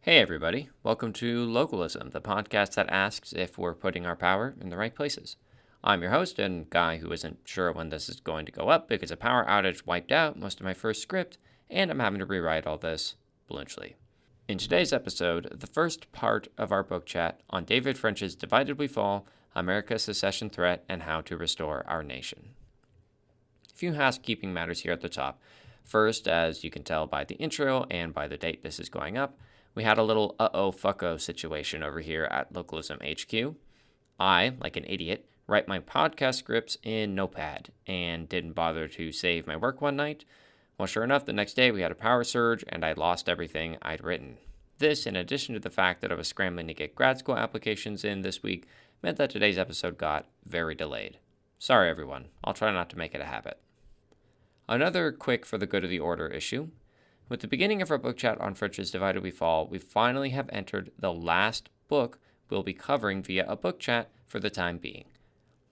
Hey everybody, welcome to Localism, the podcast that asks if we're putting our power in the right places. I'm your host and guy who isn't sure when this is going to go up because a power outage wiped out most of my first script, and I'm having to rewrite all this bluntly. In today's episode, the first part of our book chat on David French's Divided We Fall, America's Secession Threat, and How to Restore Our Nation. A few housekeeping matters here at the top. First, as you can tell by the intro and by the date this is going up, we had a little uh-oh fucko situation over here at Localism HQ. I, like an idiot, write my podcast scripts in Notepad and didn't bother to save my work one night. Well, sure enough, the next day we had a power surge and I lost everything I'd written. This, in addition to the fact that I was scrambling to get grad school applications in this week, meant that today's episode got very delayed. Sorry, everyone. I'll try not to make it a habit. Another quick for the good of the order issue. With the beginning of our book chat on French's Divided We Fall, we finally have entered the last book we'll be covering via a book chat for the time being.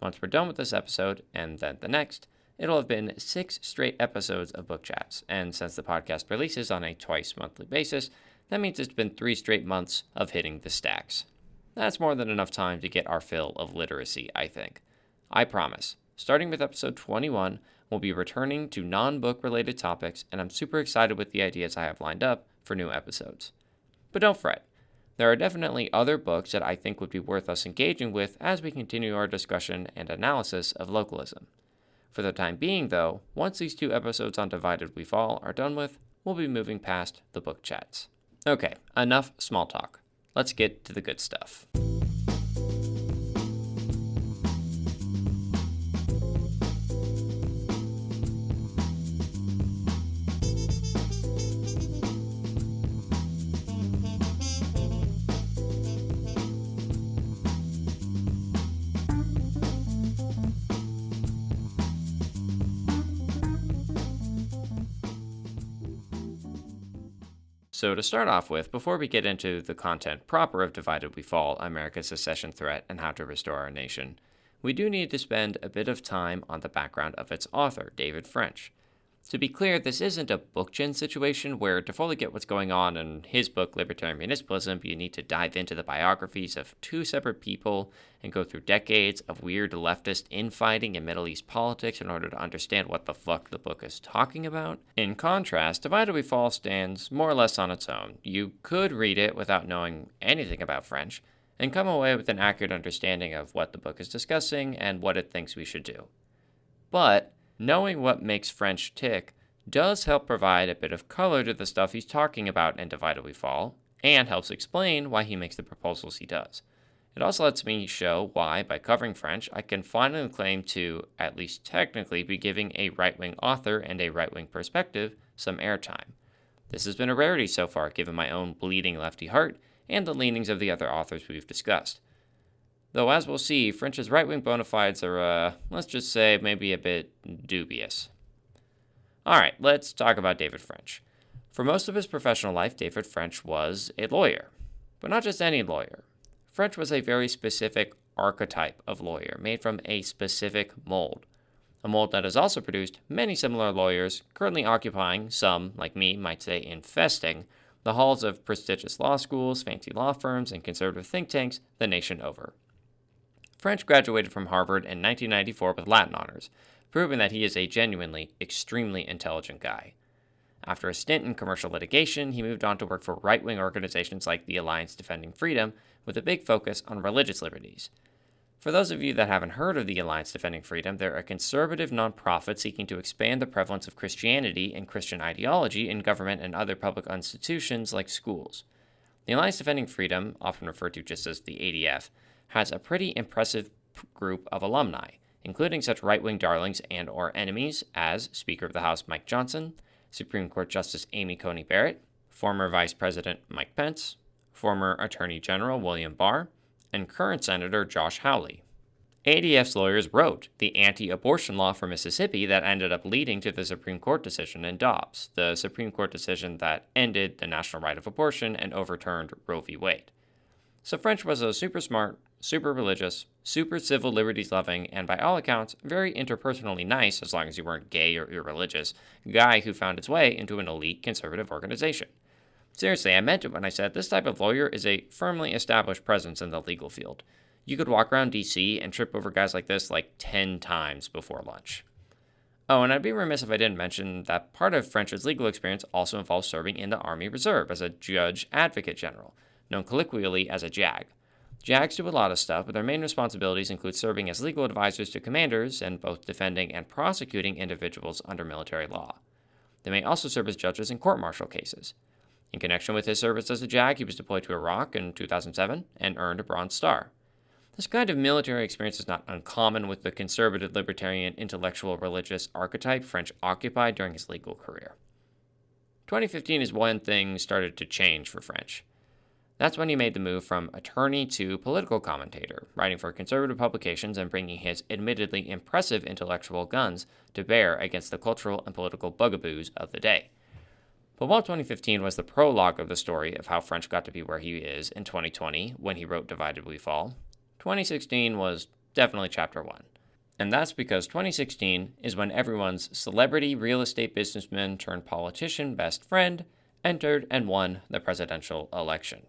Once we're done with this episode, and then the next, it'll have been 6 straight episodes of book chats, and since the podcast releases on a twice-monthly basis, that means it's been 3 straight months of hitting the stacks. That's more than enough time to get our fill of literacy, I think. I promise. Starting with episode 21, we'll be returning to non-book related topics, and I'm super excited with the ideas I have lined up for new episodes. But don't fret. There are definitely other books that I think would be worth us engaging with as we continue our discussion and analysis of localism. For the time being, though, once these 2 episodes on Divided We Fall are done with, we'll be moving past the book chats. Okay, enough small talk. Let's get to the good stuff. So to start off with, before we get into the content proper of Divided We Fall, America's Secession Threat, and How to Restore Our Nation, we do need to spend a bit of time on the background of its author, David French. To be clear, this isn't a book gen situation where to fully get what's going on in his book, Libertarian Municipalism, you need to dive into the biographies of 2 separate people and go through decades of weird leftist infighting in Middle East politics in order to understand what the fuck the book is talking about. In contrast, Divided We Fall stands more or less on its own. You could read it without knowing anything about French and come away with an accurate understanding of what the book is discussing and what it thinks we should do. But knowing what makes French tick does help provide a bit of color to the stuff he's talking about in Divided We Fall, and helps explain why he makes the proposals he does. It also lets me show why, by covering French, I can finally claim to, at least technically, be giving a right-wing author and a right-wing perspective some airtime. This has been a rarity so far, given my own bleeding lefty heart and the leanings of the other authors we've discussed. Though, as we'll see, French's right-wing bona fides are, let's just say, maybe a bit dubious. Alright, let's talk about David French. For most of his professional life, David French was a lawyer. But not just any lawyer. French was a very specific archetype of lawyer, made from a specific mold. A mold that has also produced many similar lawyers, currently occupying, some, like me, might say infesting, the halls of prestigious law schools, fancy law firms, and conservative think tanks the nation over. French graduated from Harvard in 1994 with Latin honors, proving that he is a genuinely, extremely intelligent guy. After a stint in commercial litigation, he moved on to work for right-wing organizations like the Alliance Defending Freedom, with a big focus on religious liberties. For those of you that haven't heard of the Alliance Defending Freedom, they're a conservative nonprofit seeking to expand the prevalence of Christianity and Christian ideology in government and other public institutions like schools. The Alliance Defending Freedom, often referred to just as the ADF, has a pretty impressive group of alumni, including such right-wing darlings and or enemies as Speaker of the House Mike Johnson, Supreme Court Justice Amy Coney Barrett, former Vice President Mike Pence, former Attorney General William Barr, and current Senator Josh Hawley. ADF's lawyers wrote the anti-abortion law for Mississippi that ended up leading to the Supreme Court decision in Dobbs, the Supreme Court decision that ended the national right of abortion and overturned Roe v. Wade. So French was a super smart, super religious, super civil liberties loving, and by all accounts, very interpersonally nice, as long as you weren't gay or irreligious, guy who found his way into an elite conservative organization. Seriously, I meant it when I said this type of lawyer is a firmly established presence in the legal field. You could walk around DC and trip over guys like this like 10 times before lunch. Oh, and I'd be remiss if I didn't mention that part of French's legal experience also involves serving in the Army Reserve as a Judge Advocate General, known colloquially as a JAG. JAGs do a lot of stuff, but their main responsibilities include serving as legal advisors to commanders and both defending and prosecuting individuals under military law. They may also serve as judges in court-martial cases. In connection with his service as a JAG, he was deployed to Iraq in 2007 and earned a Bronze Star. This kind of military experience is not uncommon with the conservative, libertarian, intellectual, religious archetype French occupied during his legal career. 2015 is when things started to change for French. That's when he made the move from attorney to political commentator, writing for conservative publications and bringing his admittedly impressive intellectual guns to bear against the cultural and political bugaboos of the day. But while 2015 was the prologue of the story of how French got to be where he is in 2020 when he wrote Divided We Fall, 2016 was definitely chapter 1. And that's because 2016 is when everyone's celebrity real estate businessman turned politician best friend entered and won the presidential election.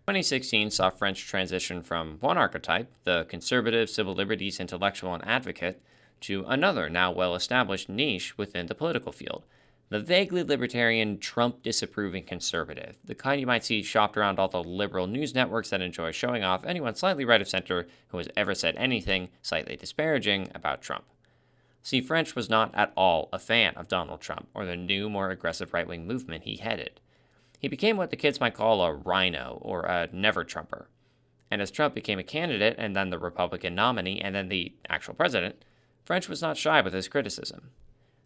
2016 saw French transition from one archetype, the conservative civil liberties intellectual and advocate, to another now well-established niche within the political field, the vaguely libertarian, Trump-disapproving conservative, the kind you might see shopped around all the liberal news networks that enjoy showing off anyone slightly right of center who has ever said anything slightly disparaging about Trump. See, French was not at all a fan of Donald Trump or the new, more aggressive right-wing movement he headed. He became what the kids might call a rhino or a never-Trumper. And as Trump became a candidate and then the Republican nominee and then the actual president, French was not shy with his criticism.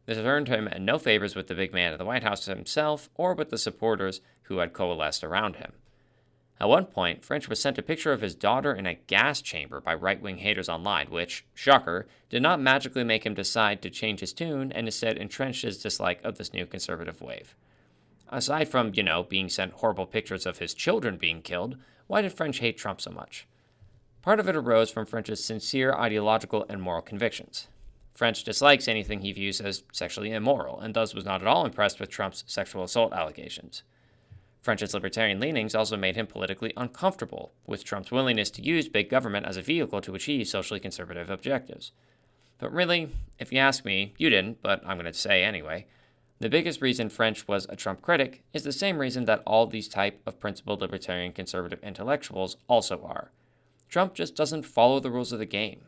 This earned him no favors with the big man at the White House himself or with the supporters who had coalesced around him. At one point, French was sent a picture of his daughter in a gas chamber by right-wing haters online, which, shocker, did not magically make him decide to change his tune and instead entrenched his dislike of this new conservative wave. Aside from, being sent horrible pictures of his children being killed, why did French hate Trump so much? Part of it arose from French's sincere ideological and moral convictions. French dislikes anything he views as sexually immoral, and thus was not at all impressed with Trump's sexual assault allegations. French's libertarian leanings also made him politically uncomfortable with Trump's willingness to use big government as a vehicle to achieve socially conservative objectives. But really, if you ask me, you didn't, but I'm going to say anyway, the biggest reason French was a Trump critic is the same reason that all these type of principled libertarian conservative intellectuals also are. Trump just doesn't follow the rules of the game.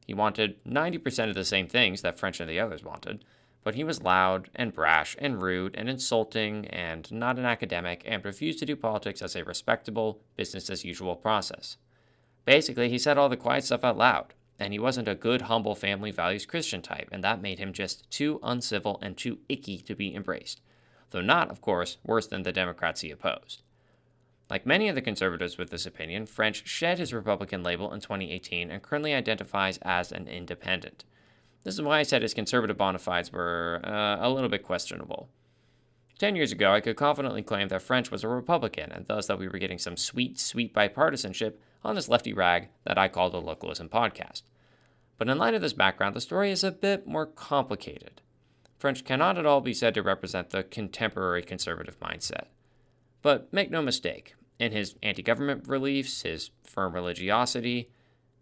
He wanted 90% of the same things that French and the others wanted, but he was loud and brash and rude and insulting and not an academic and refused to do politics as a respectable, business-as-usual process. Basically, he said all the quiet stuff out loud, and he wasn't a good, humble, family values Christian type, and that made him just too uncivil and too icky to be embraced, though not, of course, worse than the Democrats he opposed. Like many of the conservatives with this opinion, French shed his Republican label in 2018 and currently identifies as an independent. This is why I said his conservative bona fides were a little bit questionable. 10 years ago, I could confidently claim that French was a Republican, and thus that we were getting some sweet, sweet bipartisanship on this lefty rag that I call the Localism podcast. But in light of this background, the story is a bit more complicated. French cannot at all be said to represent the contemporary conservative mindset. But make no mistake, in his anti-government beliefs, his firm religiosity,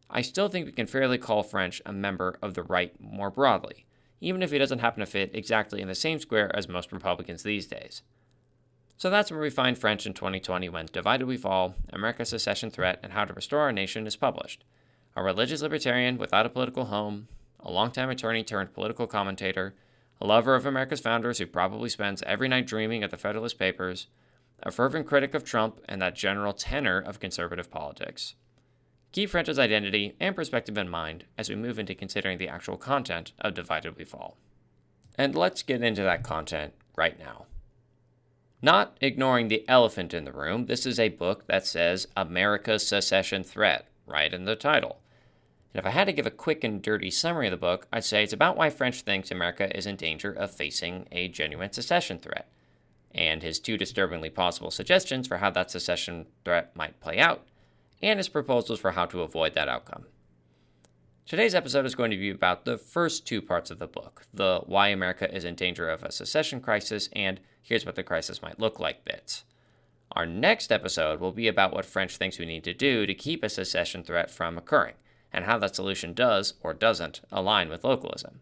I still think we can fairly call French a member of the right more broadly, even if he doesn't happen to fit exactly in the same square as most Republicans these days. So that's where we find French in 2020 when Divided We Fall, America's Secession Threat and How to Restore Our Nation is published. A religious libertarian without a political home, a longtime attorney turned political commentator, a lover of America's founders who probably spends every night dreaming of the Federalist Papers, a fervent critic of Trump and that general tenor of conservative politics. Keep French's identity and perspective in mind as we move into considering the actual content of Divided We Fall. And let's get into that content right now. Not ignoring the elephant in the room, this is a book that says America's Secession Threat right in the title. And if I had to give a quick and dirty summary of the book, I'd say it's about why French thinks America is in danger of facing a genuine secession threat, and his 2 disturbingly possible suggestions for how that secession threat might play out, and his proposals for how to avoid that outcome. Today's episode is going to be about the first 2 parts of the book, the why America is in danger of a secession crisis and here's what the crisis might look like bits. Our next episode will be about what French thinks we need to do to keep a secession threat from occurring, and how that solution does, or doesn't, align with localism.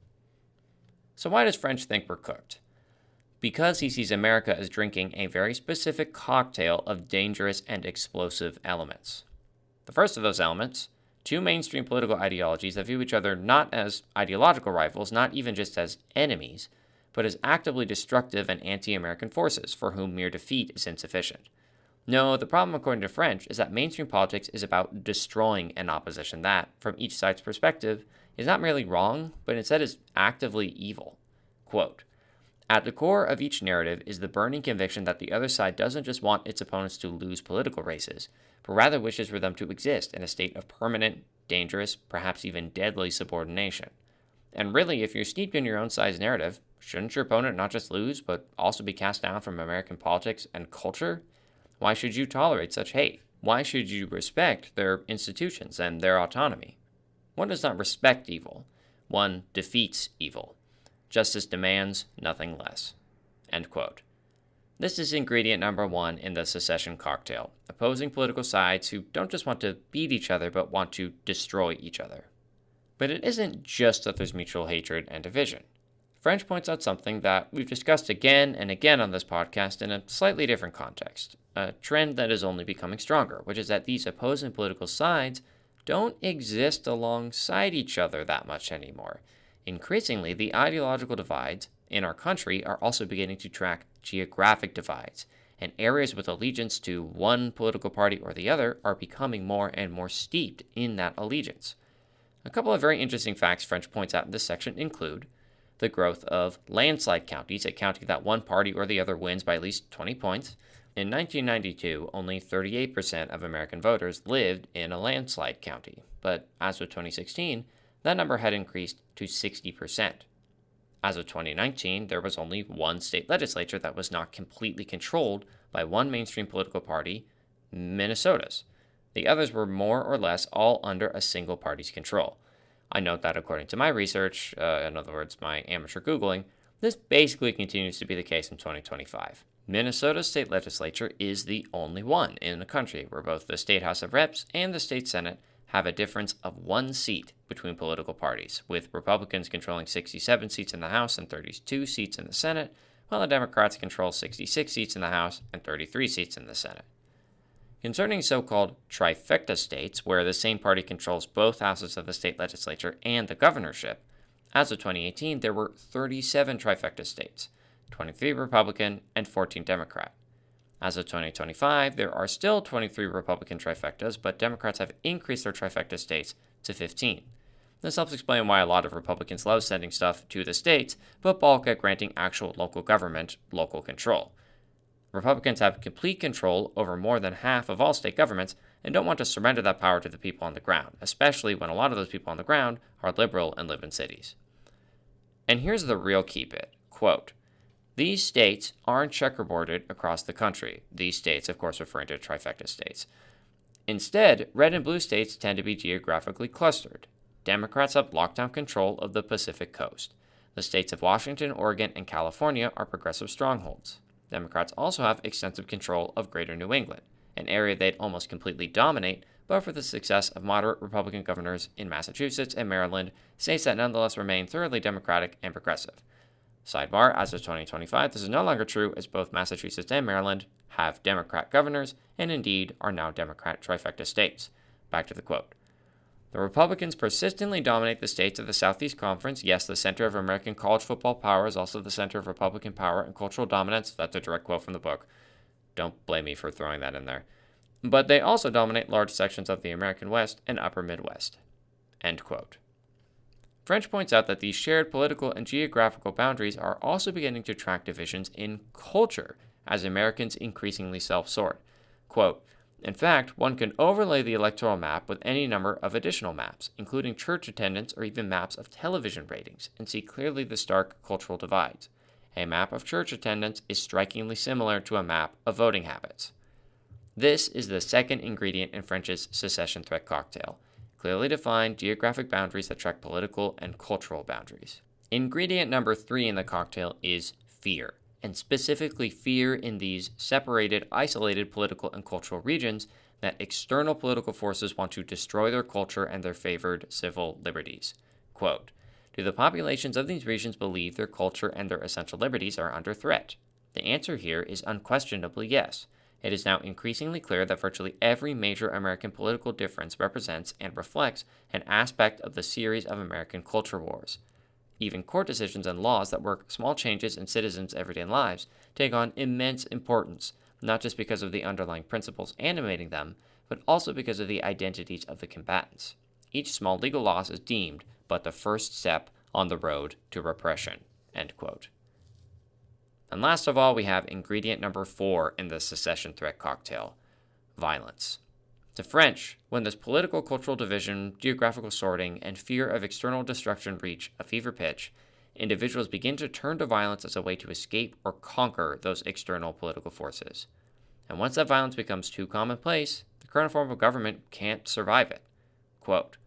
So why does French think we're cooked? Because he sees America as drinking a very specific cocktail of dangerous and explosive elements. The first of those elements, two mainstream political ideologies that view each other not as ideological rivals, not even just as enemies, but as actively destructive and anti-American forces for whom mere defeat is insufficient. No, the problem, according to French, is that mainstream politics is about destroying an opposition that, from each side's perspective, is not merely wrong, but instead is actively evil. Quote, "At the core of each narrative is the burning conviction that the other side doesn't just want its opponents to lose political races, but rather wishes for them to exist in a state of permanent, dangerous, perhaps even deadly subordination. And really, if you're steeped in your own side's narrative, shouldn't your opponent not just lose, but also be cast down from American politics and culture? Why should you tolerate such hate? Why should you respect their institutions and their autonomy? One does not respect evil. One defeats evil. Justice demands nothing less." End quote. This is ingredient number one in the secession cocktail, opposing political sides who don't just want to beat each other, but want to destroy each other. But it isn't just that there's mutual hatred and division. French points out something that we've discussed again and again on this podcast in a slightly different context, a trend that is only becoming stronger, which is that these opposing political sides don't exist alongside each other that much anymore. Increasingly, the ideological divides in our country are also beginning to track geographic divides, and areas with allegiance to one political party or the other are becoming more and more steeped in that allegiance. A couple of very interesting facts French points out in this section include the growth of landslide counties, a county that one party or the other wins by at least 20 points. In 1992, only 38% of American voters lived in a landslide county, but as of 2016, that number had increased to 60%. As of 2019, there was only one state legislature that was not completely controlled by one mainstream political party, Minnesota's. The others were more or less all under a single party's control. I note that according to my research, in other words, my amateur Googling, this basically continues to be the case in 2025. Minnesota's state legislature is the only one in the country where both the State House of Reps and the State Senate have a difference of one seat between political parties, with Republicans controlling 67 seats in the House and 32 seats in the Senate, while the Democrats control 66 seats in the House and 33 seats in the Senate. Concerning so-called trifecta states, where the same party controls both houses of the state legislature and the governorship, as of 2018, there were 37 trifecta states, 23 Republican and 14 Democrat. As of 2025, there are still 23 Republican trifectas, but Democrats have increased their trifecta states to 15. This helps explain why a lot of Republicans love sending stuff to the states, but balk at granting actual local government local control. Republicans have complete control over more than half of all state governments and don't want to surrender that power to the people on the ground, especially when a lot of those people on the ground are liberal and live in cities. And here's the real key bit. Quote, "These states aren't checkerboarded across the country." These states, of course, referring to trifecta states. Instead, red and blue states tend to be geographically clustered. Democrats have lockdown control of the Pacific Coast. The states of Washington, Oregon, and California are progressive strongholds. Democrats also have extensive control of Greater New England, an area they'd almost completely dominate but for the success of moderate Republican governors in Massachusetts and Maryland, states that nonetheless remain thoroughly Democratic and progressive. Sidebar, as of 2025, this is no longer true as both Massachusetts and Maryland have Democrat governors and indeed are now Democrat trifecta states. Back to the quote. "The Republicans persistently dominate the states of the Southeast Conference. Yes, the center of American college football power is also the center of Republican power and cultural dominance." That's a direct quote from the book. Don't blame me for throwing that in there. "But they also dominate large sections of the American West and Upper Midwest." End quote. French points out that these shared political and geographical boundaries are also beginning to track divisions in culture as Americans increasingly self-sort. Quote, "In fact, one can overlay the electoral map with any number of additional maps, including church attendance or even maps of television ratings, and see clearly the stark cultural divides. A map of church attendance is strikingly similar to a map of voting habits." This is the second ingredient in French's secession threat cocktail. Clearly defined geographic boundaries that track political and cultural boundaries. Ingredient number 3 in the cocktail is fear, and specifically fear in these separated, isolated political and cultural regions that external political forces want to destroy their culture and their favored civil liberties. Quote, do the populations of these regions believe their culture and their essential liberties are under threat? The answer here is unquestionably yes. It is now increasingly clear that virtually every major American political difference represents and reflects an aspect of the series of American culture wars. Even court decisions and laws that work small changes in citizens' everyday lives take on immense importance, not just because of the underlying principles animating them, but also because of the identities of the combatants. Each small legal loss is deemed but the first step on the road to repression. End quote. And last of all, we have ingredient number 4 in the secession threat cocktail: violence. The French, when this political cultural division, geographical sorting, and fear of external destruction reach a fever pitch, individuals begin to turn to violence as a way to escape or conquer those external political forces. And once that violence becomes too commonplace, the current form of government can't survive it. Quote,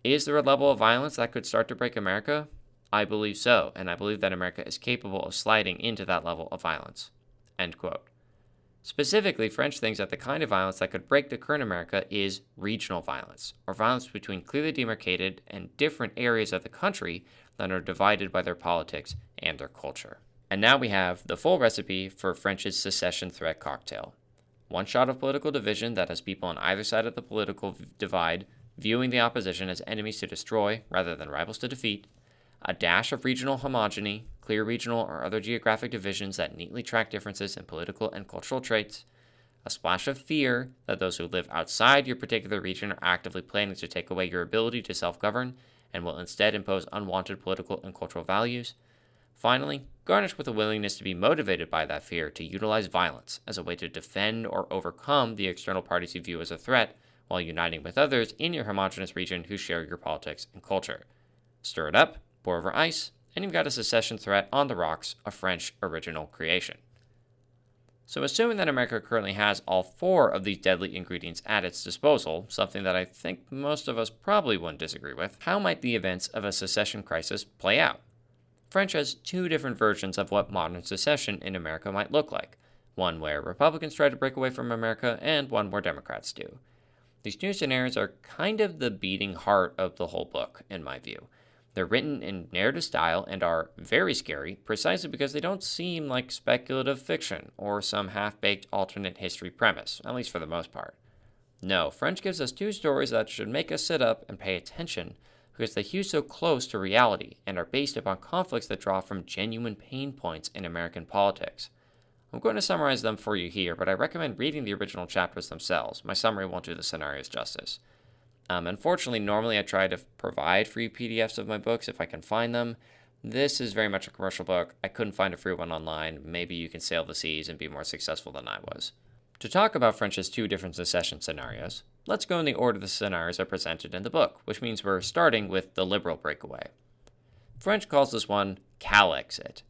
is there a level of violence that could start to break America? I believe so, and I believe that America is capable of sliding into that level of violence. End quote. Specifically, French thinks that the kind of violence that could break the current America is regional violence, or violence between clearly demarcated and different areas of the country that are divided by their politics and their culture. And now we have the full recipe for French's secession threat cocktail. One shot of political division that has people on either side of the political divide viewing the opposition as enemies to destroy rather than rivals to defeat, a dash of regional homogeny, clear regional or other geographic divisions that neatly track differences in political and cultural traits, a splash of fear that those who live outside your particular region are actively planning to take away your ability to self-govern and will instead impose unwanted political and cultural values. Finally, garnished with a willingness to be motivated by that fear to utilize violence as a way to defend or overcome the external parties you view as a threat while uniting with others in your homogeneous region who share your politics and culture. Stir it up, pour over ice, and you've got a secession threat on the rocks, a French original creation. So assuming that America currently has all 4 of these deadly ingredients at its disposal, something that I think most of us probably wouldn't disagree with, how might the events of a secession crisis play out? French has 2 different versions of what modern secession in America might look like, one where Republicans try to break away from America and one where Democrats do. These 2 scenarios are kind of the beating heart of the whole book, in my view. They're written in narrative style and are very scary precisely because they don't seem like speculative fiction or some half-baked alternate history premise, at least for the most part. No, French gives us 2 stories that should make us sit up and pay attention because they hew so close to reality and are based upon conflicts that draw from genuine pain points in American politics. I'm going to summarize them for you here, but I recommend reading the original chapters themselves. My summary won't do the scenarios justice. Unfortunately, normally I try to provide free PDFs of my books if I can find them. This is very much a commercial book. I couldn't find a free one online. Maybe you can sail the seas and be more successful than I was. To talk about French's 2 different secession scenarios, let's go in the order the scenarios are presented in the book, which means we're starting with the liberal breakaway. French calls this one Calexit.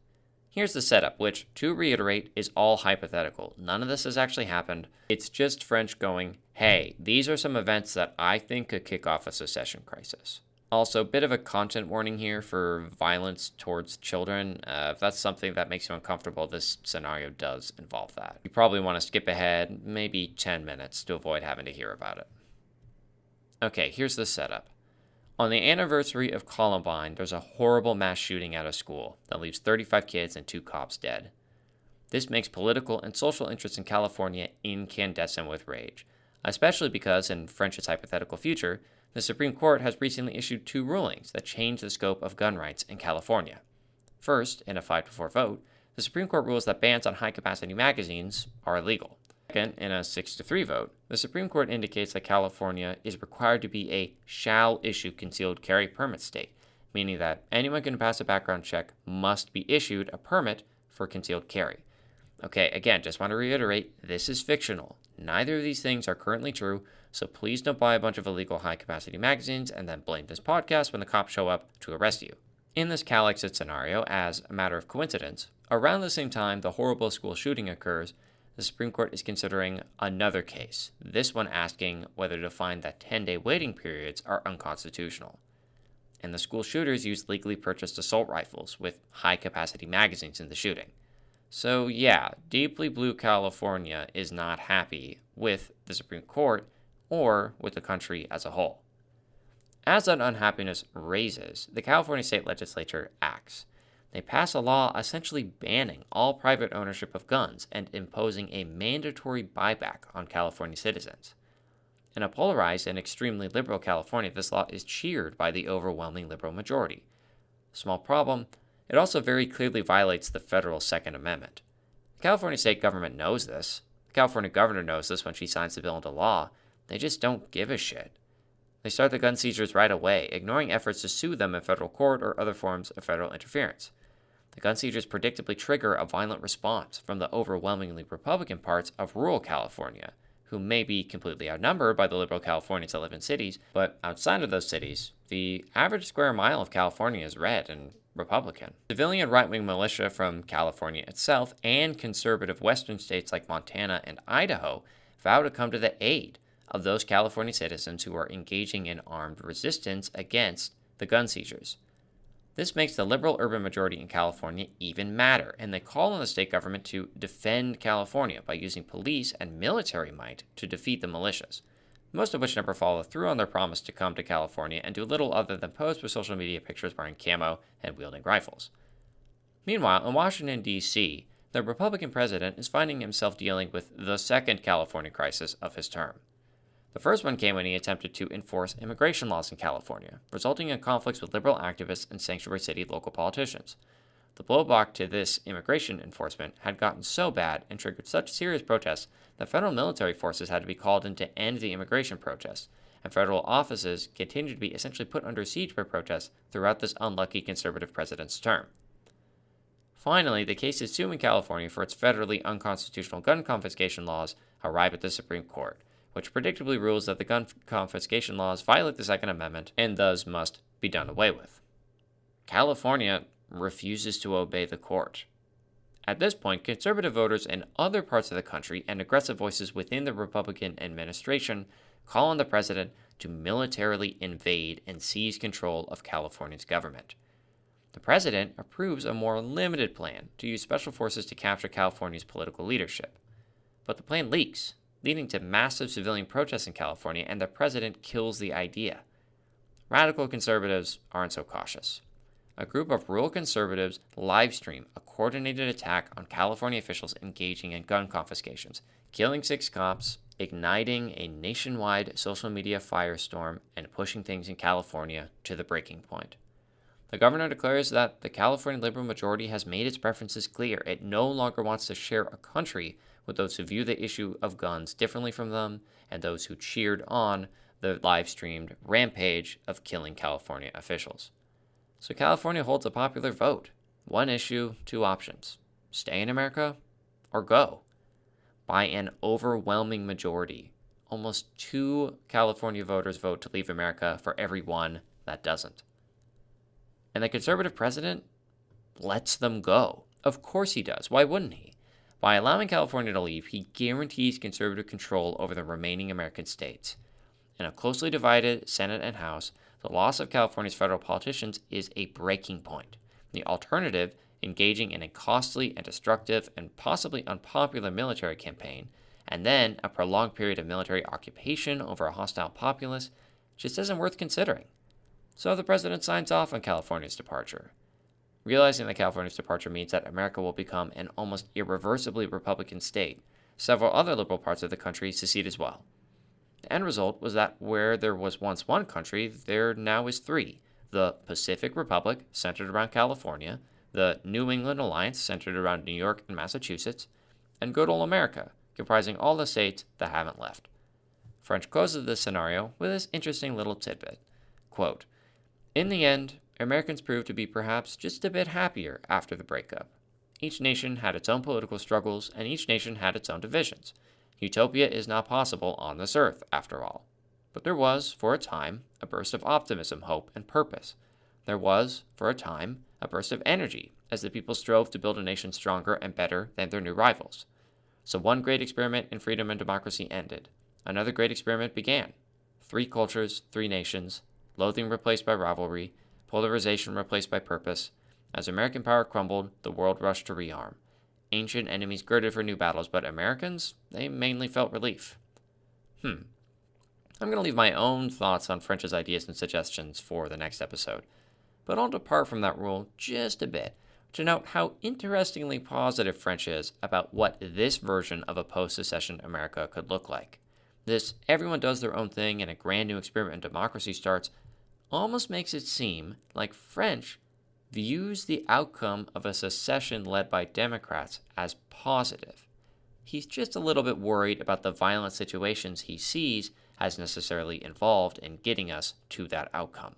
Here's the setup, which, to reiterate, is all hypothetical. None of this has actually happened. It's just French going, hey, these are some events that I think could kick off a secession crisis. Also, a bit of a content warning here for violence towards children. If that's something that makes you uncomfortable, this scenario does involve that. You probably want to skip ahead maybe 10 minutes to avoid having to hear about it. Okay, here's the setup. On the anniversary of Columbine, there's a horrible mass shooting at a school that leaves 35 kids and 2 cops dead. This makes political and social interests in California incandescent with rage, especially because, in French's hypothetical future, the Supreme Court has recently issued 2 rulings that change the scope of gun rights in California. First, in a 5-4 vote, the Supreme Court rules that bans on high-capacity magazines are illegal. Second, in a 6-3 vote, the Supreme Court indicates that California is required to be a shall-issue concealed carry permit state, meaning that anyone can pass a background check must be issued a permit for concealed carry. Okay, again, just want to reiterate, this is fictional. Neither of these things are currently true, so please don't buy a bunch of illegal high-capacity magazines and then blame this podcast when the cops show up to arrest you. In this Calexit scenario, as a matter of coincidence, around the same time the horrible school shooting occurs, the Supreme Court is considering another case, this one asking whether to find that 10-day waiting periods are unconstitutional. And the school shooters used legally purchased assault rifles with high-capacity magazines in the shooting. So, yeah, deeply blue California is not happy with the Supreme Court or with the country as a whole. As that unhappiness raises, the California state legislature acts. They pass a law essentially banning all private ownership of guns and imposing a mandatory buyback on California citizens. In a polarized and extremely liberal California, this law is cheered by the overwhelming liberal majority. Small problem, it also very clearly violates the federal Second Amendment. The California state government knows this. The California governor knows this when she signs the bill into law. They just don't give a shit. They start the gun seizures right away, ignoring efforts to sue them in federal court or other forms of federal interference. The gun seizures predictably trigger a violent response from the overwhelmingly Republican parts of rural California, who may be completely outnumbered by the liberal Californians that live in cities, but outside of those cities, the average square mile of California is red and Republican. Civilian right-wing militia from California itself and conservative western states like Montana and Idaho vow to come to the aid of those California citizens who are engaging in armed resistance against the gun seizures. This makes the liberal urban majority in California even madder, and they call on the state government to defend California by using police and military might to defeat the militias, most of which never follow through on their promise to come to California and do little other than post with social media pictures wearing camo and wielding rifles. Meanwhile, in Washington, D.C., the Republican president is finding himself dealing with the second California crisis of his term. The first one came when he attempted to enforce immigration laws in California, resulting in conflicts with liberal activists and sanctuary city local politicians. The blowback to this immigration enforcement had gotten so bad and triggered such serious protests that federal military forces had to be called in to end the immigration protests, and federal offices continued to be essentially put under siege by protests throughout this unlucky conservative president's term. Finally, the case is suing California for its federally unconstitutional gun confiscation laws arrive at the Supreme Court, which predictably rules that the gun confiscation laws violate the Second Amendment and thus must be done away with. California refuses to obey the court. At this point, conservative voters in other parts of the country and aggressive voices within the Republican administration call on the president to militarily invade and seize control of California's government. The president approves a more limited plan to use special forces to capture California's political leadership. But the plan leaks, leading to massive civilian protests in California, and the president kills the idea. Radical conservatives aren't so cautious. A group of rural conservatives livestream a coordinated attack on California officials engaging in gun confiscations, killing 6 cops, igniting a nationwide social media firestorm, and pushing things in California to the breaking point. The governor declares that the California liberal majority has made its preferences clear. It no longer wants to share a country with those who view the issue of guns differently from them and those who cheered on the live-streamed rampage of killing California officials. So California holds a popular vote. One issue, 2 options. Stay in America or go. By an overwhelming majority, almost 2 California voters vote to leave America for every one that doesn't. And the conservative president lets them go. Of course he does. Why wouldn't he? By allowing California to leave, he guarantees conservative control over the remaining American states. In a closely divided Senate and House, the loss of California's federal politicians is a breaking point. The alternative, engaging in a costly and destructive and possibly unpopular military campaign, and then a prolonged period of military occupation over a hostile populace, just isn't worth considering. So the president signs off on California's departure. Realizing that California's departure means that America will become an almost irreversibly Republican state, several other liberal parts of the country secede as well. The end result was that where there was once one country, there now is 3. The Pacific Republic, centered around California, the New England Alliance, centered around New York and Massachusetts, and good old America, comprising all the states that haven't left. French closes this scenario with this interesting little tidbit. Quote, "In the end, Americans proved to be perhaps just a bit happier after the breakup. Each nation had its own political struggles, and each nation had its own divisions. Utopia is not possible on this earth, after all. But there was, for a time, a burst of optimism, hope, and purpose. There was, for a time, a burst of energy, as the people strove to build a nation stronger and better than their new rivals. So one great experiment in freedom and democracy ended. Another great experiment began. 3 cultures, 3 nations, loathing replaced by rivalry, polarization replaced by purpose. As American power crumbled, the world rushed to rearm. Ancient enemies girded for new battles, but Americans, they mainly felt relief. I'm going to leave my own thoughts on French's ideas and suggestions for the next episode, but I'll depart from that rule just a bit to note how interestingly positive French is about what this version of a post-secession America could look like. This everyone does their own thing and a grand new experiment in democracy starts almost makes it seem like French views the outcome of a secession led by Democrats as positive. He's just a little bit worried about the violent situations he sees as necessarily involved in getting us to that outcome.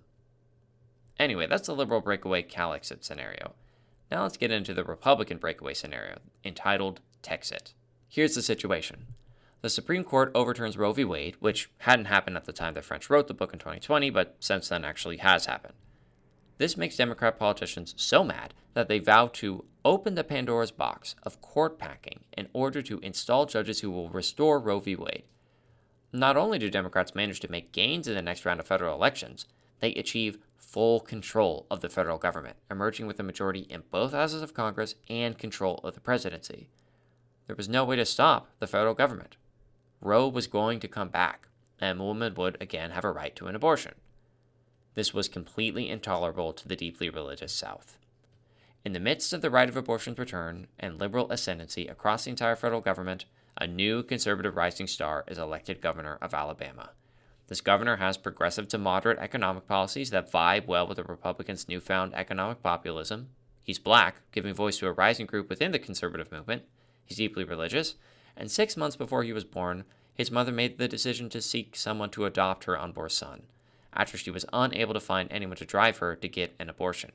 Anyway, that's the liberal breakaway Cal-exit scenario. Now let's get into the Republican breakaway scenario, entitled Texit. Here's the situation. The Supreme Court overturns Roe v. Wade, which hadn't happened at the time the French wrote the book in 2020, but since then actually has happened. This makes Democrat politicians so mad that they vow to open the Pandora's box of court packing in order to install judges who will restore Roe v. Wade. Not only do Democrats manage to make gains in the next round of federal elections, they achieve full control of the federal government, emerging with a majority in both houses of Congress and control of the presidency. There was no way to stop the federal government. Roe was going to come back, and a woman would again have a right to an abortion. This was completely intolerable to the deeply religious South. In the midst of the right of abortion's return and liberal ascendancy across the entire federal government, a new conservative rising star is elected governor of Alabama. This governor has progressive to moderate economic policies that vibe well with the Republicans' newfound economic populism. He's black, giving voice to a rising group within the conservative movement. He's deeply religious, and 6 months before he was born, his mother made the decision to seek someone to adopt her unborn son, after she was unable to find anyone to drive her to get an abortion.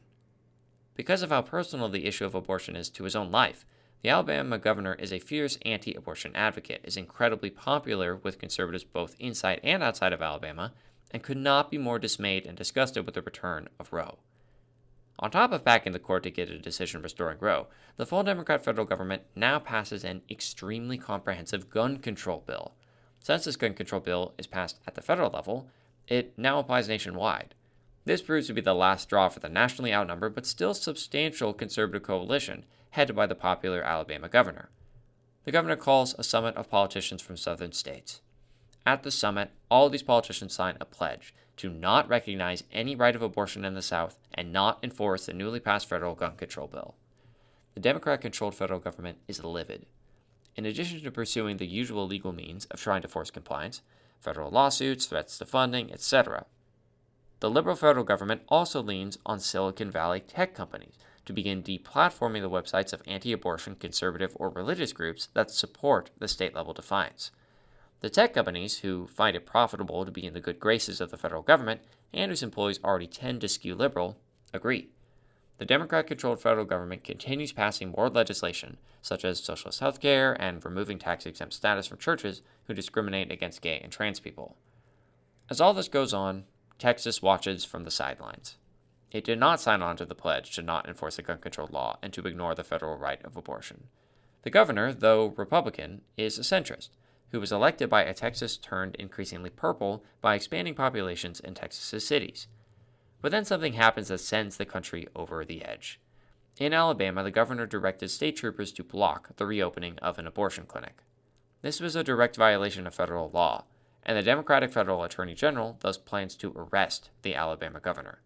Because of how personal the issue of abortion is to his own life, the Alabama governor is a fierce anti-abortion advocate, is incredibly popular with conservatives both inside and outside of Alabama, and could not be more dismayed and disgusted with the return of Roe. On top of backing the court to get a decision restoring Roe, the full Democrat federal government now passes an extremely comprehensive gun control bill. Since this gun control bill is passed at the federal level, it now applies nationwide. This proves to be the last straw for the nationally outnumbered but still substantial conservative coalition headed by the popular Alabama governor. The governor calls a summit of politicians from southern states. At the summit, all these politicians sign a pledge to not recognize any right of abortion in the South and not enforce the newly passed federal gun control bill. The Democrat-controlled federal government is livid. In addition to pursuing the usual legal means of trying to force compliance, federal lawsuits, threats to funding, etc., the liberal federal government also leans on Silicon Valley tech companies to begin deplatforming the websites of anti-abortion, conservative, or religious groups that support the state-level defiance. The tech companies, who find it profitable to be in the good graces of the federal government and whose employees already tend to skew liberal, agree. The Democrat-controlled federal government continues passing more legislation, such as socialist health care and removing tax-exempt status from churches who discriminate against gay and trans people. As all this goes on, Texas watches from the sidelines. It did not sign on to the pledge to not enforce a gun control law and to ignore the federal right of abortion. The governor, though Republican, is a centrist, who was elected by a Texas turned increasingly purple by expanding populations in Texas's cities. But then something happens that sends the country over the edge. In Alabama, the governor directed state troopers to block the reopening of an abortion clinic. This was a direct violation of federal law, and the Democratic federal attorney general thus plans to arrest the Alabama governor.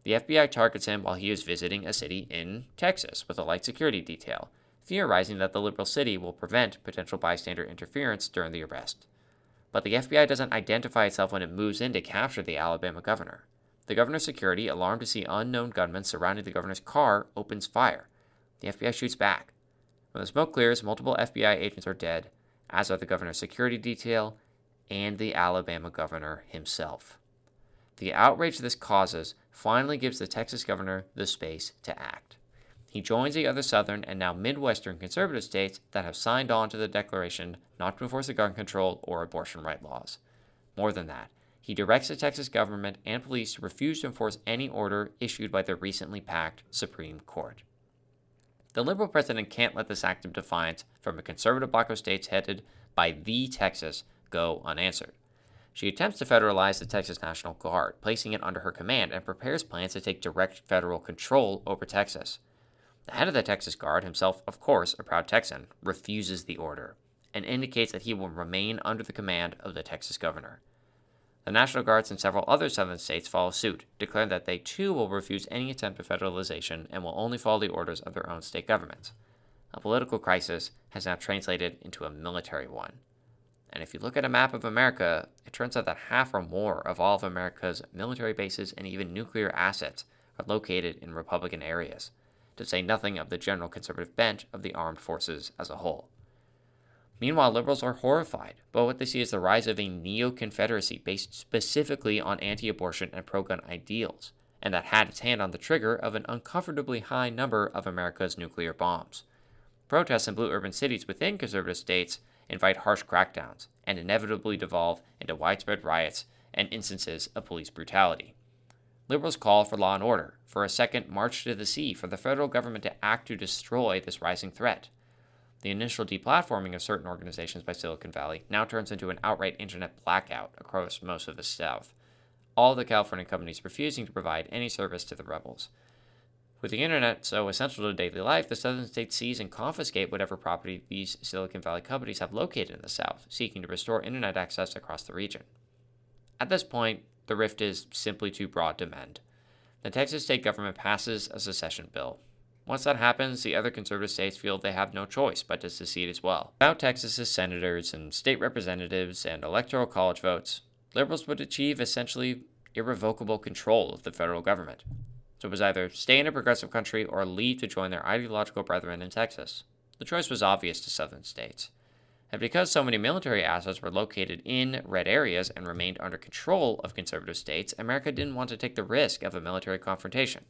The FBI targets him while he is visiting a city in Texas with a light security detail, theorizing that the liberal city will prevent potential bystander interference during the arrest. But the FBI doesn't identify itself when it moves in to capture the Alabama governor. The governor's security, alarmed to see unknown gunmen surrounding the governor's car, opens fire. The FBI shoots back. When the smoke clears, multiple FBI agents are dead, as are the governor's security detail and the Alabama governor himself. The outrage this causes finally gives the Texas governor the space to act. He joins the other southern and now Midwestern conservative states that have signed on to the declaration not to enforce the gun control or abortion right laws. More than that, he directs the Texas government and police to refuse to enforce any order issued by the recently packed Supreme Court. The liberal president can't let this act of defiance from a conservative bloc of states headed by the Texas go unanswered. She attempts to federalize the Texas National Guard, placing it under her command, and prepares plans to take direct federal control over Texas. The head of the Texas Guard, himself, of course, a proud Texan, refuses the order and indicates that he will remain under the command of the Texas governor. The National Guards and several other southern states follow suit, declaring that they too will refuse any attempt at federalization and will only follow the orders of their own state governments. A political crisis has now translated into a military one. And if you look at a map of America, it turns out that half or more of all of America's military bases and even nuclear assets are located in Republican areas, to say nothing of the general conservative bent of the armed forces as a whole. Meanwhile, liberals are horrified by what they see as the rise of a neo-Confederacy based specifically on anti-abortion and pro-gun ideals, and that had its hand on the trigger of an uncomfortably high number of America's nuclear bombs. Protests in blue urban cities within conservative states invite harsh crackdowns and inevitably devolve into widespread riots and instances of police brutality. Liberals call for law and order, for a second march to the sea for the federal government to act to destroy this rising threat. The initial deplatforming of certain organizations by Silicon Valley now turns into an outright internet blackout across most of the South, all the California companies refusing to provide any service to the rebels. With the internet so essential to daily life, the southern states seize and confiscate whatever property these Silicon Valley companies have located in the South, seeking to restore internet access across the region. At this point, the rift is simply too broad to mend. The Texas state government passes a secession bill. Once that happens, the other conservative states feel they have no choice but to secede as well. Without Texas's senators and state representatives and electoral college votes, liberals would achieve essentially irrevocable control of the federal government. So it was either stay in a progressive country or leave to join their ideological brethren in Texas. The choice was obvious to southern states. And because so many military assets were located in red areas and remained under control of conservative states, America didn't want to take the risk of a military confrontation.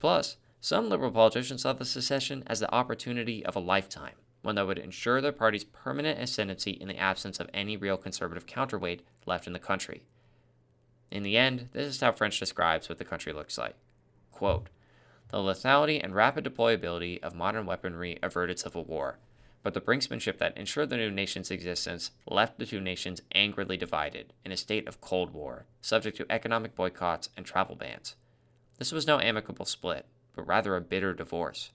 Plus, some liberal politicians saw the secession as the opportunity of a lifetime, one that would ensure their party's permanent ascendancy in the absence of any real conservative counterweight left in the country. In the end, this is how French describes what the country looks like. Quote, "The lethality and rapid deployability of modern weaponry averted civil war, but the brinksmanship that ensured the new nation's existence left the two nations angrily divided in a state of Cold War, subject to economic boycotts and travel bans. This was no amicable split, but rather a bitter divorce.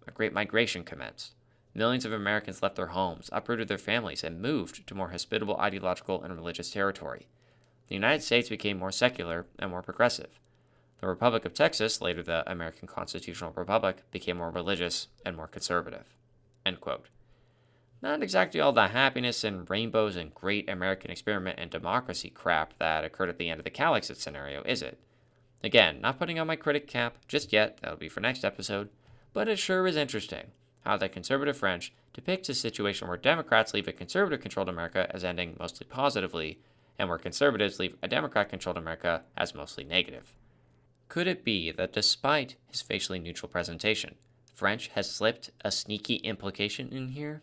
A great migration commenced. Millions of Americans left their homes, uprooted their families, and moved to more hospitable ideological and religious territory. The United States became more secular and more progressive. The Republic of Texas, later the American Constitutional Republic, became more religious and more conservative." End quote. Not exactly all the happiness and rainbows and great American experiment and democracy crap that occurred at the end of the Calixte scenario, is it? Again, not putting on my critic cap just yet, that'll be for next episode, but it sure is interesting how the conservative French depicts a situation where Democrats leave a conservative-controlled America as ending mostly positively, and where conservatives leave a Democrat-controlled America as mostly negative. Could it be that despite his facially neutral presentation, French has slipped a sneaky implication in here?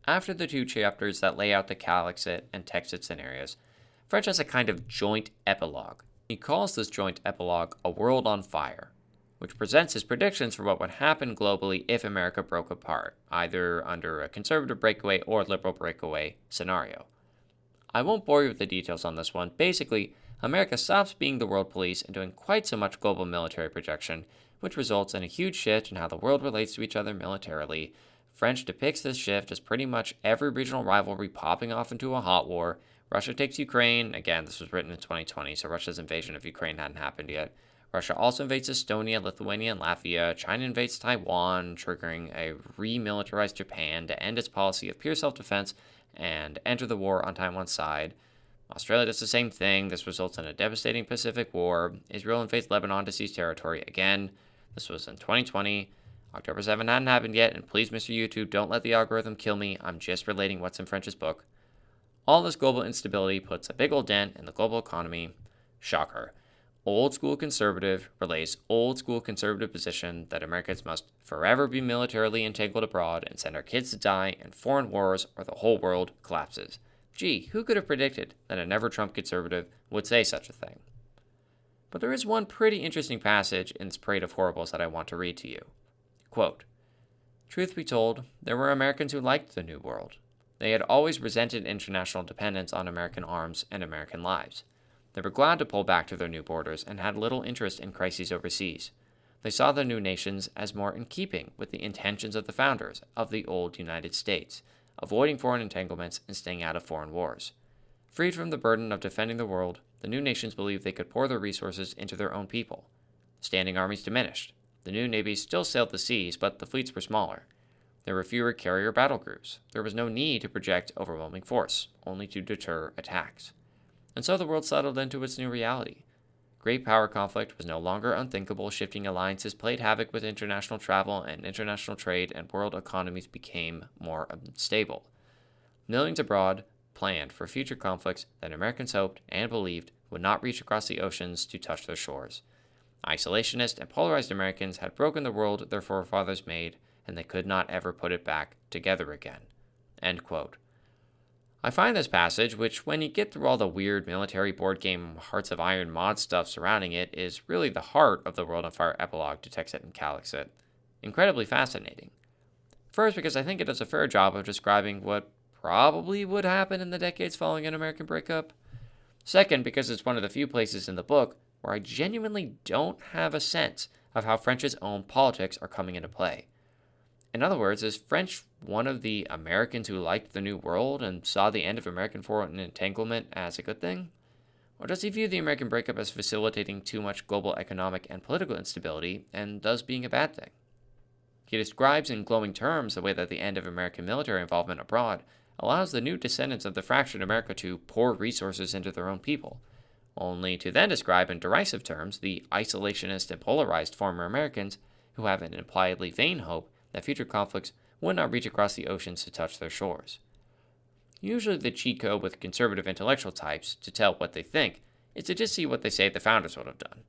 After the two chapters that lay out the Calixte and Texas scenarios, French has a kind of joint epilogue. He calls this joint epilogue A World on Fire, which presents his predictions for what would happen globally if America broke apart, either under a conservative breakaway or liberal breakaway scenario. I won't bore you with the details on this one. Basically, America stops being the world police and doing quite so much global military projection, which results in a huge shift in how the world relates to each other militarily. French depicts this shift as pretty much every regional rivalry popping off into a hot war. Russia takes Ukraine. Again, this was written in 2020, so Russia's invasion of Ukraine hadn't happened yet. Russia also invades Estonia, Lithuania, and Latvia. China invades Taiwan, triggering a remilitarized Japan to end its policy of pure self-defense and enter the war on Taiwan's side. Australia does the same thing. This results in a devastating Pacific War. Israel invades Lebanon to seize territory. Again, this was in 2020. October 7 hadn't happened yet, and please, Mr. YouTube, don't let the algorithm kill me. I'm just relating what's in French's book. All this global instability puts a big old dent in the global economy. Shocker. Old school conservative relays old school conservative position that Americans must forever be militarily entangled abroad and send our kids to die in foreign wars or the whole world collapses. Gee, who could have predicted that a never-Trump conservative would say such a thing? But there is one pretty interesting passage in this parade of horribles that I want to read to you. Quote, "Truth be told, there were Americans who liked the New World. They had always resented international dependence on American arms and American lives. They were glad to pull back to their new borders and had little interest in crises overseas. They saw the new nations as more in keeping with the intentions of the founders of the old United States, avoiding foreign entanglements and staying out of foreign wars. Freed from the burden of defending the world, the new nations believed they could pour their resources into their own people. Standing armies diminished. The new navies still sailed the seas, but the fleets were smaller. There were fewer carrier battle crews. There was no need to project overwhelming force, only to deter attacks. And so the world settled into its new reality. Great power conflict was no longer unthinkable. Shifting alliances played havoc with international travel and international trade, and world economies became more unstable. Millions abroad planned for future conflicts that Americans hoped and believed would not reach across the oceans to touch their shores. Isolationist and polarized Americans had broken the world their forefathers made, and they could not ever put it back together again. End quote. I find this passage, which when you get through all the weird military board game Hearts of Iron mod stuff surrounding it, is really the heart of the World on Fire epilogue to Texet and Calixet, incredibly fascinating. First, because I think it does a fair job of describing what probably would happen in the decades following an American breakup. Second, because it's one of the few places in the book where I genuinely don't have a sense of how French's own politics are coming into play. In other words, is French one of the Americans who liked the New World and saw the end of American foreign entanglement as a good thing? Or does he view the American breakup as facilitating too much global economic and political instability, and thus being a bad thing? He describes in glowing terms the way that the end of American military involvement abroad allows the new descendants of the fractured America to pour resources into their own people, only to then describe in derisive terms the isolationist and polarized former Americans who have an impliedly vain hope that future conflicts would not reach across the oceans to touch their shores. Usually the cheat code with conservative intellectual types to tell what they think is to just see what they say the founders would have done.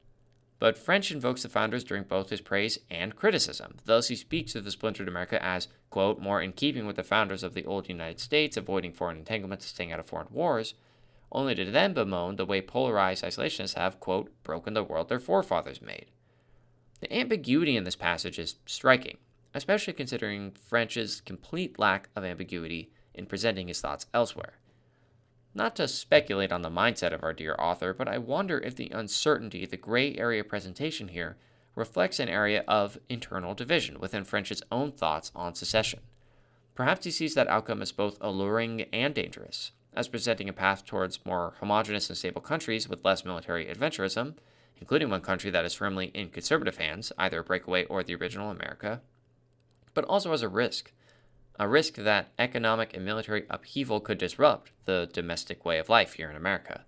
But French invokes the founders during both his praise and criticism. Thus he speaks of the splintered America as, quote, more in keeping with the founders of the old United States, avoiding foreign entanglements and staying out of foreign wars, only to then bemoan the way polarized isolationists have, quote, broken the world their forefathers made. The ambiguity in this passage is striking, especially considering French's complete lack of ambiguity in presenting his thoughts elsewhere. Not to speculate on the mindset of our dear author, but I wonder if the uncertainty, the gray area presentation here, reflects an area of internal division within French's own thoughts on secession. Perhaps he sees that outcome as both alluring and dangerous, as presenting a path towards more homogeneous and stable countries with less military adventurism, including one country that is firmly in conservative hands, either a breakaway or the original America, but also as a risk that economic and military upheaval could disrupt the domestic way of life here in America.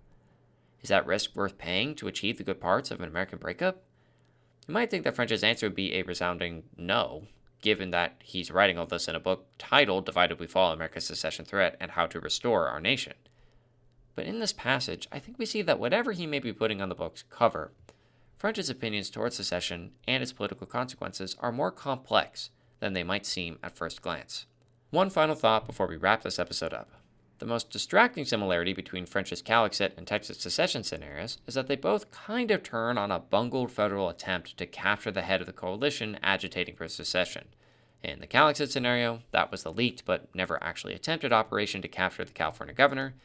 Is that risk worth paying to achieve the good parts of an American breakup? You might think that French's answer would be a resounding no, given that he's writing all this in a book titled Divided We Fall, America's Secession Threat and How to Restore Our Nation. But in this passage, I think we see that whatever he may be putting on the book's cover, French's opinions towards secession and its political consequences are more complex than they might seem at first glance. One final thought before we wrap this episode up. The most distracting similarity between French's Calixet and Texas secession scenarios is that they both kind of turn on a bungled federal attempt to capture the head of the coalition agitating for secession. In the Calixet scenario, that was the leaked but never actually attempted operation to capture the California governor.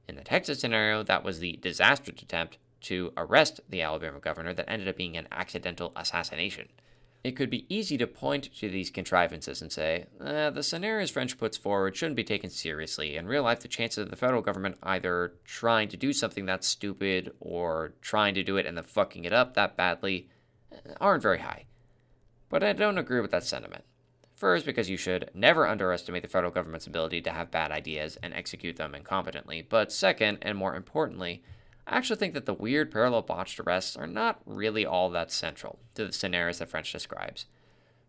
In the Texas scenario, that was the disastrous attempt to arrest the Alabama governor that ended up being an accidental assassination. It could be easy to point to these contrivances and say, the scenarios French puts forward shouldn't be taken seriously. In real life, the chances of the federal government either trying to do something that's stupid or trying to do it and then fucking it up that badly aren't very high. But I don't agree with that sentiment. First, because you should never underestimate the federal government's ability to have bad ideas and execute them incompetently. But second, and more importantly, I actually think that the weird parallel botched arrests are not really all that central to the scenarios that French describes.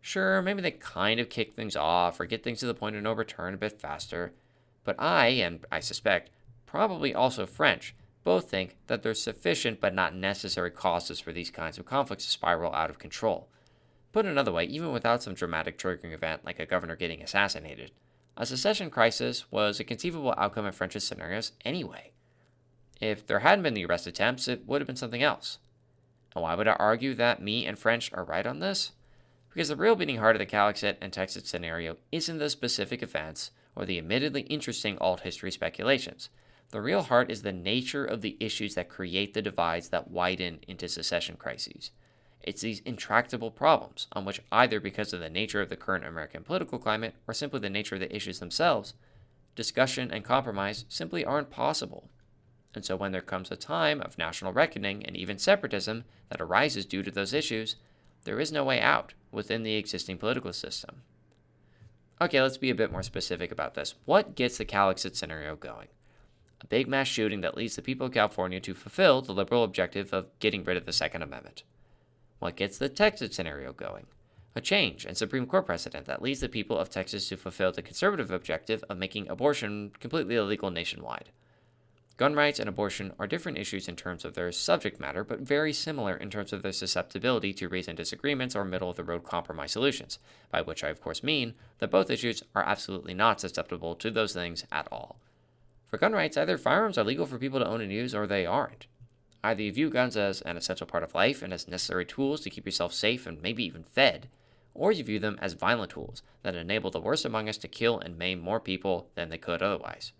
Sure, maybe they kind of kick things off or get things to the point of no return a bit faster, but and I suspect, probably also French, both think that there's sufficient but not necessary causes for these kinds of conflicts to spiral out of control. Put another way, even without some dramatic triggering event like a governor getting assassinated, a secession crisis was a conceivable outcome in French's scenarios anyway. If there hadn't been the arrest attempts, it would have been something else. And why would I argue that me and French are right on this? Because the real beating heart of the Calixet and Texas scenario isn't the specific events or the admittedly interesting alt history speculations. The real heart is the nature of the issues that create the divides that widen into secession crises. It's these intractable problems on which, either because of the nature of the current American political climate or simply the nature of the issues themselves, discussion and compromise simply aren't possible. And so when there comes a time of national reckoning and even separatism that arises due to those issues, there is no way out within the existing political system. Okay, let's be a bit more specific about this. What gets the Cal exit scenario going? A big mass shooting that leads the people of California to fulfill the liberal objective of getting rid of the Second Amendment. What gets the Texas scenario going? A change in Supreme Court precedent that leads the people of Texas to fulfill the conservative objective of making abortion completely illegal nationwide. Gun rights and abortion are different issues in terms of their subject matter, but very similar in terms of their susceptibility to reasoned disagreements or middle-of-the-road compromise solutions, by which I of course mean that both issues are absolutely not susceptible to those things at all. For gun rights, either firearms are legal for people to own and use, or they aren't. Either you view guns as an essential part of life and as necessary tools to keep yourself safe and maybe even fed, or you view them as violent tools that enable the worst among us to kill and maim more people than they could otherwise.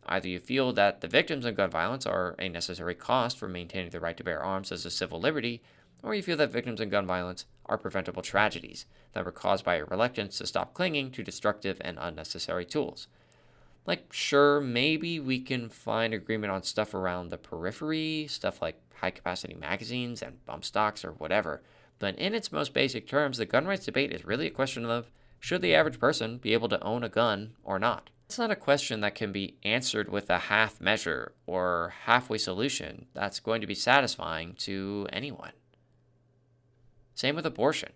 Either you feel that the victims of gun violence are a necessary cost for maintaining the right to bear arms as a civil liberty, or you feel that victims of gun violence are preventable tragedies that were caused by a reluctance to stop clinging to destructive and unnecessary tools. Like, sure, maybe we can find agreement on stuff around the periphery, stuff like high-capacity magazines and bump stocks or whatever, but in its most basic terms, the gun rights debate is really a question of, should the average person be able to own a gun or not? It's not a question that can be answered with a half measure or halfway solution that's going to be satisfying to anyone. Same with abortion.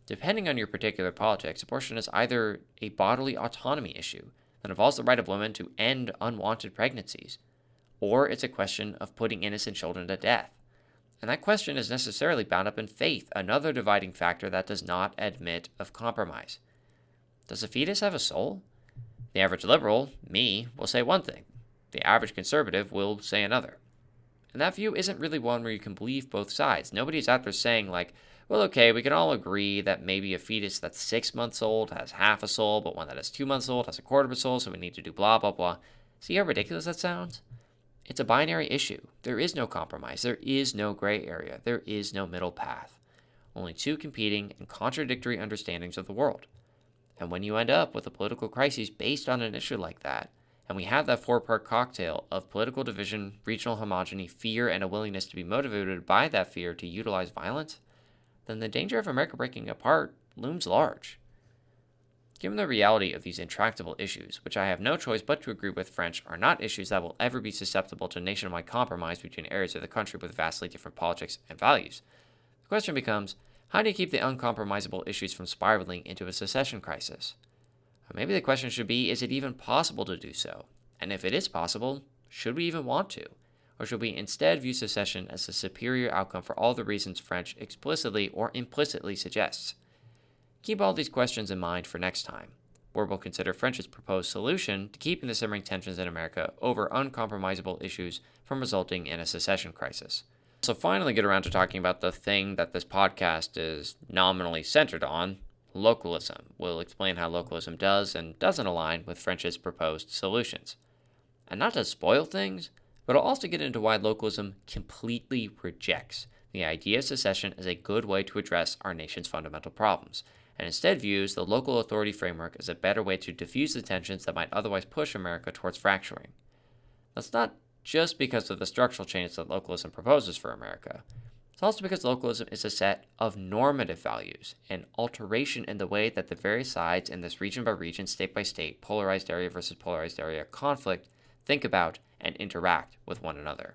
Depending on your particular politics, abortion is either a bodily autonomy issue that involves the right of women to end unwanted pregnancies, or it's a question of putting innocent children to death. And that question is necessarily bound up in faith, another dividing factor that does not admit of compromise. Does a fetus have a soul? The average liberal, me, will say one thing. The average conservative will say another. And that view isn't really one where you can believe both sides. Nobody's out there saying like, well, okay, we can all agree that maybe a fetus that's 6 months old has half a soul, but one that is 2 months old has a quarter of a soul, so we need to do blah, blah, blah. See how ridiculous that sounds? It's a binary issue. There is no compromise. There is no gray area. There is no middle path. Only two competing and contradictory understandings of the world. And when you end up with a political crisis based on an issue like that, and we have that four-part cocktail of political division, regional homogeny, fear, and a willingness to be motivated by that fear to utilize violence, then the danger of America breaking apart looms large. Given the reality of these intractable issues, which I have no choice but to agree with French are not issues that will ever be susceptible to nationwide compromise between areas of the country with vastly different politics and values, the question becomes, how do you keep the uncompromisable issues from spiraling into a secession crisis? Or maybe the question should be, is it even possible to do so? And if it is possible, should we even want to? Or should we instead view secession as a superior outcome for all the reasons French explicitly or implicitly suggests? Keep all these questions in mind for next time, where we'll consider French's proposed solution to keeping the simmering tensions in America over uncompromisable issues from resulting in a secession crisis. So finally get around to talking about the thing that this podcast is nominally centered on, localism. We'll explain how localism does and doesn't align with French's proposed solutions. And not to spoil things, but I'll also get into why localism completely rejects the idea of secession as a good way to address our nation's fundamental problems, and instead views the local authority framework as a better way to diffuse the tensions that might otherwise push America towards fracturing. That's not just because of the structural changes that localism proposes for America. It's also because localism is a set of normative values, an alteration in the way that the various sides in this region by region, state by state, polarized area versus polarized area conflict think about and interact with one another.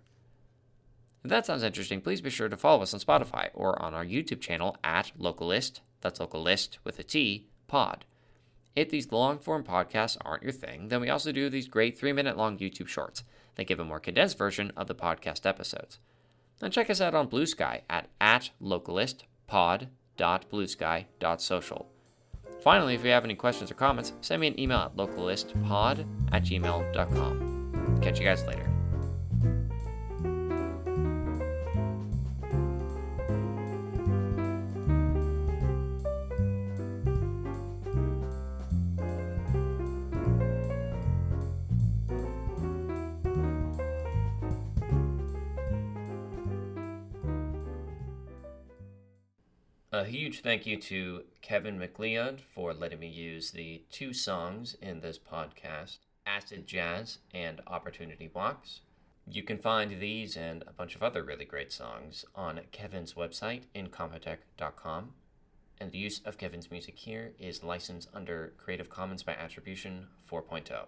If that sounds interesting, please be sure to follow us on Spotify or on our YouTube channel at Localist, that's Localist with a T, pod. If these long-form podcasts aren't your thing, then we also do these great 3-minute long YouTube shorts that give a more condensed version of the podcast episodes. And check us out on Blue Sky at localistpod.bluesky.social. Finally, if you have any questions or comments, send me an email at localistpod@gmail.com. Catch you guys later. A huge thank you to Kevin McLeod for letting me use the two songs in this podcast, Acid Jazz and Opportunity Walks. You can find these and a bunch of other really great songs on Kevin's website, incompetech.com. And the use of Kevin's music here is licensed under Creative Commons by Attribution 4.0.